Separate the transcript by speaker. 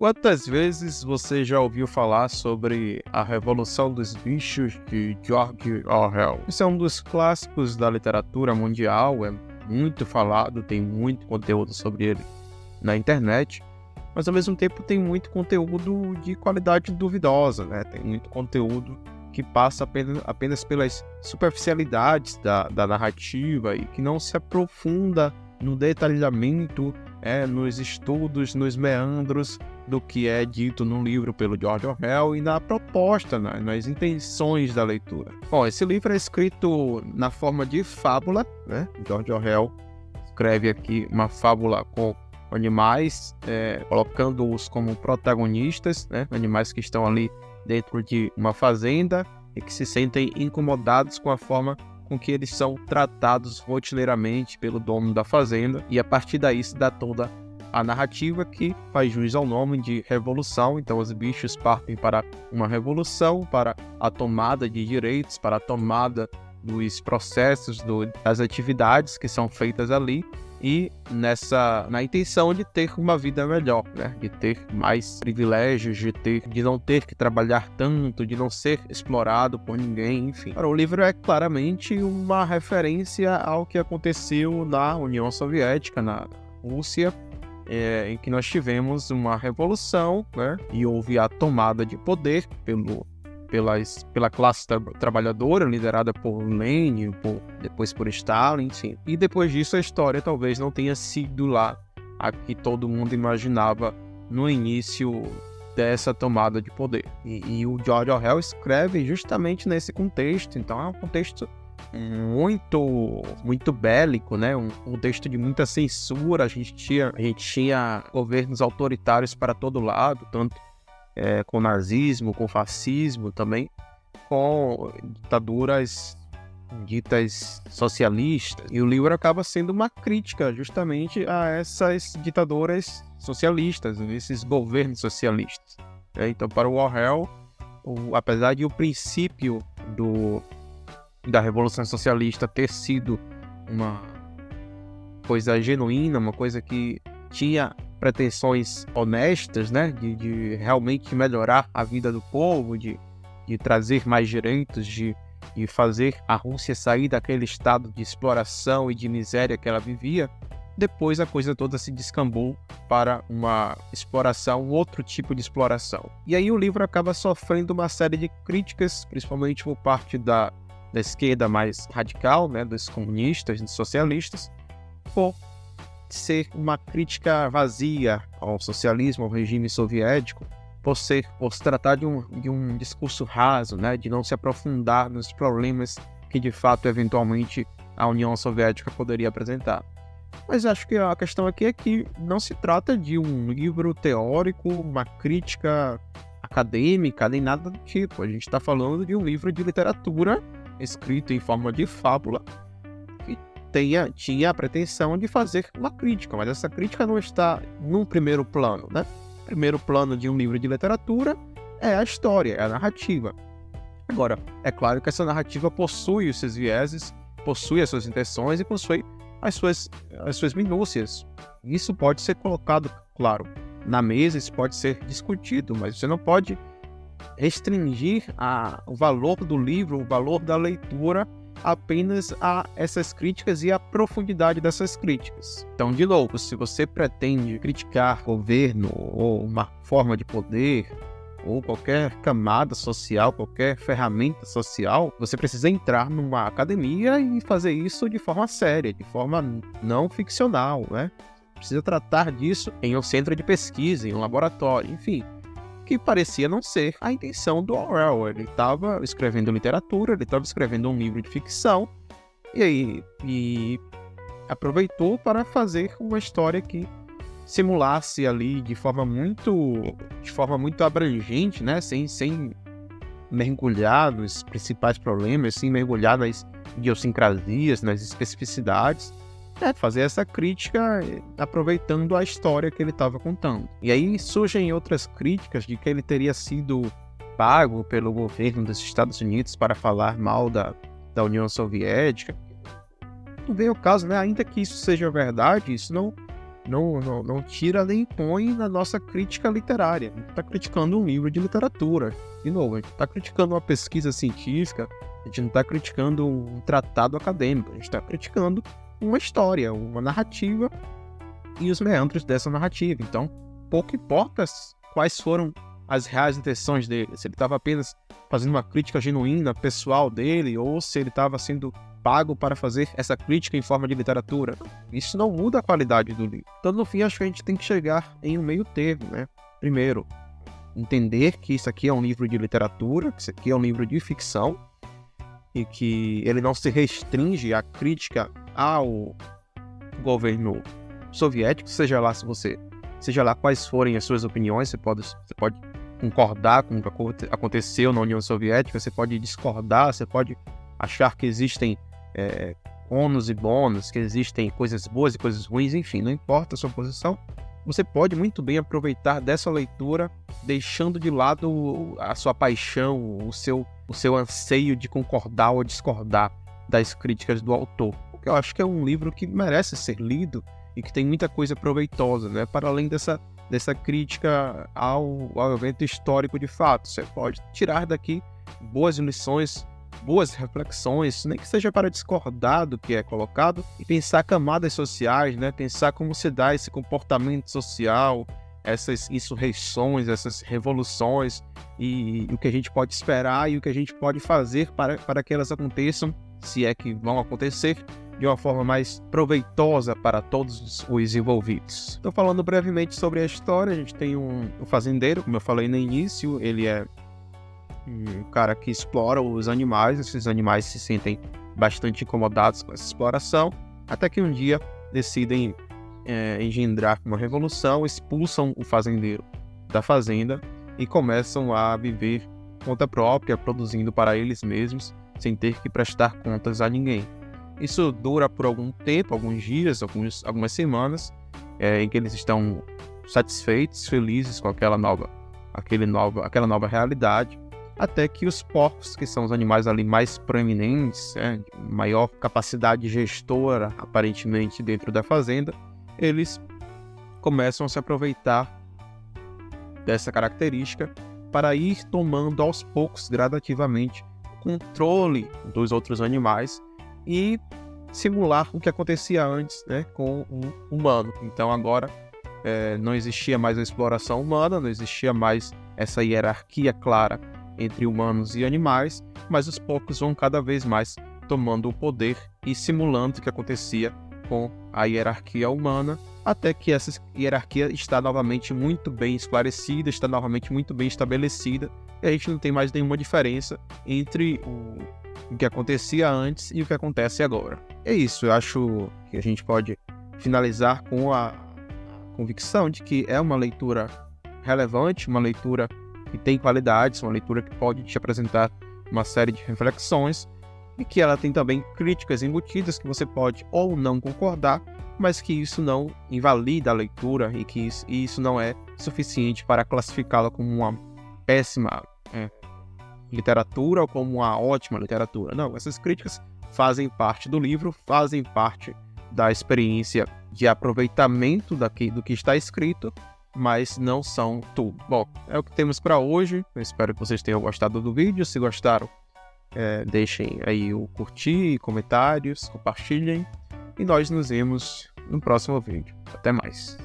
Speaker 1: Quantas vezes você já ouviu falar sobre A Revolução dos Bichos de George Orwell? Esse é um dos clássicos da literatura mundial, é muito falado, tem muito conteúdo sobre ele na internet, mas ao mesmo tempo tem muito conteúdo de qualidade duvidosa, né? Tem muito conteúdo que passa apenas pelas superficialidades da narrativa e que não se aprofunda no detalhamento, nos estudos, nos meandros do que é dito no livro pelo George Orwell e na proposta, nas intenções da leitura. Bom, esse livro é escrito na forma de fábula, né? George Orwell escreve aqui uma fábula com animais, colocando-os como protagonistas, né? Animais que estão ali dentro de uma fazenda e que se sentem incomodados com a forma com que eles são tratados rotineiramente pelo dono da fazenda, e a partir daí se dá toda a narrativa que faz jus ao nome de revolução. Então os bichos partem para uma revolução, para a tomada de direitos, para a tomada dos processos, das atividades que são feitas ali, e na intenção de ter uma vida melhor, né? De ter mais privilégios, de não ter que trabalhar tanto, de não ser explorado por ninguém, enfim. O livro é claramente uma referência ao que aconteceu na União Soviética, na Rússia, em que nós tivemos uma revolução, né? E houve a tomada de poder pela classe trabalhadora, liderada por Lenin, depois por Stalin, enfim. E depois disso a história talvez não tenha sido lá a que todo mundo imaginava no início dessa tomada de poder. E o George Orwell escreve justamente nesse contexto, então é um contexto muito bélico, né? Um contexto de muita censura. A gente tinha governos autoritários para todo lado, tanto com nazismo, com fascismo também, com ditaduras ditas socialistas. E o livro acaba sendo uma crítica justamente a essas ditaduras socialistas, esses governos socialistas. Então, para o Orwell, apesar de o princípio da Revolução Socialista ter sido uma coisa genuína, uma coisa que tinha pretensões honestas, né, de realmente melhorar a vida do povo, de trazer mais direitos, de fazer a Rússia sair daquele estado de exploração e de miséria que ela vivia, depois a coisa toda se descambou para uma exploração, outro tipo de exploração. E aí o livro acaba sofrendo uma série de críticas, principalmente por parte da esquerda mais radical, né, dos comunistas, dos socialistas, por ser uma crítica vazia ao socialismo, ao regime soviético, por se tratar de um discurso raso, né, de não se aprofundar nos problemas que de fato eventualmente a União Soviética poderia apresentar. Mas acho que a questão aqui é que não se trata de um livro teórico, uma crítica acadêmica, nem nada do tipo. A gente está falando de um livro de literatura escrito em forma de fábula, tinha a pretensão de fazer uma crítica, mas essa crítica não está num primeiro plano, né? O primeiro plano de um livro de literatura é a história, é a narrativa. Agora, é claro que essa narrativa possui os seus vieses, possui as suas intenções e possui as suas minúcias. Isso pode ser colocado, claro, na mesa, isso pode ser discutido, mas você não pode restringir o valor do livro, o valor da leitura apenas a essas críticas e a profundidade dessas críticas. Então, de novo, se você pretende criticar governo ou uma forma de poder ou qualquer camada social, qualquer ferramenta social, você precisa entrar numa academia e fazer isso de forma séria, de forma não ficcional, né? Precisa tratar disso em um centro de pesquisa, em um laboratório, enfim, que parecia não ser a intenção do Orwell. Ele estava escrevendo literatura, ele estava escrevendo um livro de ficção, e aproveitou para fazer uma história que simulasse ali de forma muito abrangente, né? Sem mergulhar nos principais problemas, sem mergulhar nas idiosincrasias, nas especificidades, fazer essa crítica aproveitando a história que ele estava contando. E aí surgem outras críticas de que ele teria sido pago pelo governo dos Estados Unidos para falar mal da União Soviética. Não vem ao caso, né? Ainda que isso seja verdade, isso não tira nem põe na nossa crítica literária. A gente está criticando um livro de literatura. De novo, a gente está criticando uma pesquisa científica, a gente não está criticando um tratado acadêmico, a gente está criticando uma história, uma narrativa e os meandros dessa narrativa. Então, pouco importa quais foram as reais intenções dele, se ele estava apenas fazendo uma crítica genuína, pessoal dele, ou se ele estava sendo pago para fazer essa crítica em forma de literatura. Isso não muda a qualidade do livro. Então, no fim, acho que a gente tem que chegar em um meio termo, né? Primeiro, entender que isso aqui é um livro de literatura, que isso aqui é um livro de ficção, e que ele não se restringe à crítica ao governo soviético, seja lá quais forem as suas opiniões, você pode concordar com o que aconteceu na União Soviética, você pode discordar, você pode achar que existem ônus e bônus, que existem coisas boas e coisas ruins, enfim, não importa a sua posição, você pode muito bem aproveitar dessa leitura, deixando de lado a sua paixão, o seu anseio de concordar ou discordar das críticas do autor. Porque eu acho que é um livro que merece ser lido e que tem muita coisa proveitosa, né? Para além dessa crítica ao evento histórico de fato. Você pode tirar daqui boas lições, boas reflexões, nem que seja para discordar do que é colocado e pensar camadas sociais, né? Pensar como se dá esse comportamento social, essas insurreições, essas revoluções e o que a gente pode esperar e o que a gente pode fazer para que elas aconteçam, se é que vão acontecer, de uma forma mais proveitosa para todos os envolvidos. Estou falando brevemente sobre a história. A gente tem um fazendeiro, como eu falei no início, ele é um cara que explora os animais. Esses animais se sentem bastante incomodados com essa exploração, até que um dia decidem engendrar uma revolução, expulsam o fazendeiro da fazenda e começam a viver conta própria, produzindo para eles mesmos, sem ter que prestar contas a ninguém. Isso dura por algum tempo, alguns dias, algumas semanas, em que eles estão satisfeitos, felizes com aquela nova realidade, até que os porcos, que são os animais ali mais proeminentes, maior capacidade gestora, aparentemente, dentro da fazenda, eles começam a se aproveitar dessa característica para ir tomando aos poucos, gradativamente, controle dos outros animais e simular o que acontecia antes, né, com o humano. Então agora não existia mais a exploração humana, não existia mais essa hierarquia clara entre humanos e animais, mas os poucos vão cada vez mais tomando o poder e simulando o que acontecia com a hierarquia humana, até que essa hierarquia está novamente muito bem esclarecida, está novamente muito bem estabelecida, e a gente não tem mais nenhuma diferença entre o que acontecia antes e o que acontece agora. É isso, eu acho que a gente pode finalizar com a convicção de que é uma leitura relevante, uma leitura que tem qualidades, uma leitura que pode te apresentar uma série de reflexões e que ela tem também críticas embutidas que você pode ou não concordar, mas que isso não invalida a leitura e que isso não é suficiente para classificá-la como uma péssima literatura ou como uma ótima literatura. Não, essas críticas fazem parte do livro, fazem parte da experiência de aproveitamento do que está escrito, mas não são tudo. Bom, é o que temos para hoje. Eu espero que vocês tenham gostado do vídeo. Se gostaram, deixem aí o curtir, comentários, compartilhem e nós nos vemos no próximo vídeo. Até mais.